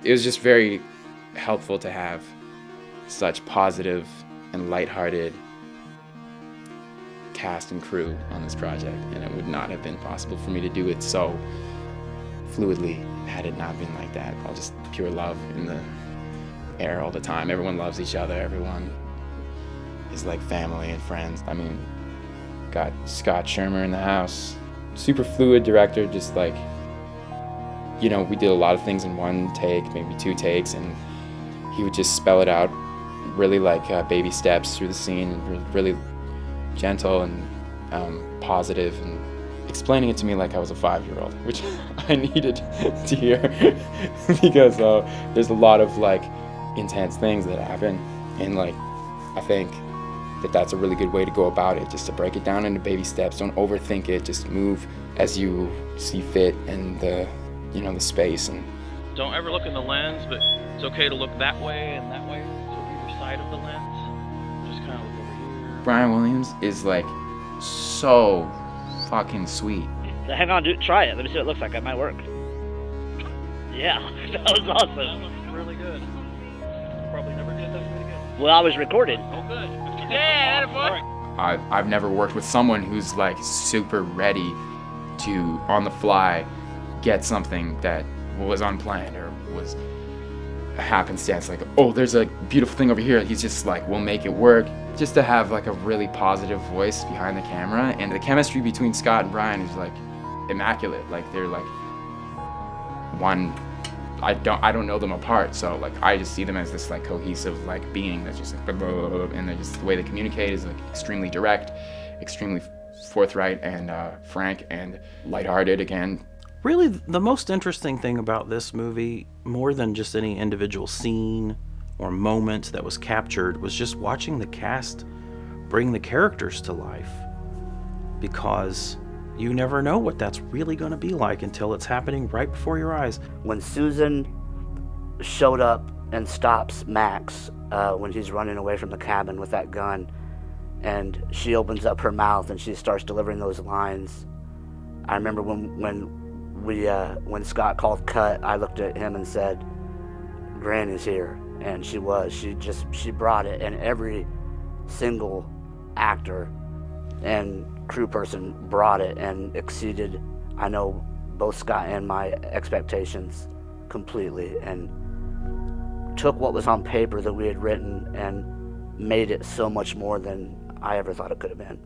it was just very helpful to have such positive and lighthearted cast and crew on this project, and it would not have been possible for me to do it so fluidly had it not been like that. All just pure love in the air all the time. Everyone loves each other. Everyone is like family and friends. I mean, got Scott Shermer in the house. Super fluid director, just like, you know, we did a lot of things in one take, maybe 2 takes, and he would just spell it out really like baby steps through the scene, and really gentle and positive, and explaining it to me like I was a 5-year-old, which I needed to hear because there's a lot of like intense things that happen, and like I think that that's a really good way to go about it, just to break it down into baby steps. Don't overthink it, just move as you see fit and the space. And don't ever look in the lens, but it's okay to look that way and that way, so either side of the lens. Just kind of look over here. Brian Williams is like so fucking sweet. Hang on, dude, try it. Let me see what it looks like. It might work. Yeah, that was awesome. That was really good. Probably never did that really good. Well, I was recorded. Oh, good. Yeah, boy. I've never worked with someone who's like super ready to, on the fly, get something that was unplanned or was a happenstance. Like, oh, there's a beautiful thing over here. He's just like, we'll make it work. Just to have like a really positive voice behind the camera, and the chemistry between Scott and Brian is like immaculate. Like they're like one. I don't know them apart, so like I just see them as this like cohesive like being that's just like blah, blah, blah, blah, and they're just, the way they communicate is like extremely direct, extremely forthright and frank and lighthearted again. Really, the most interesting thing about this movie, more than just any individual scene or moment that was captured, was just watching the cast bring the characters to life, because you never know what that's really going to be like until it's happening right before your eyes. When Susan showed up and stops Max when he's running away from the cabin with that gun, and she opens up her mouth and she starts delivering those lines, I remember when Scott called cut, I looked at him and said, Granny's here. And she brought it, and every single actor and crew person brought it and exceeded, I know, both Scott and my expectations completely, and took what was on paper that we had written and made it so much more than I ever thought it could have been.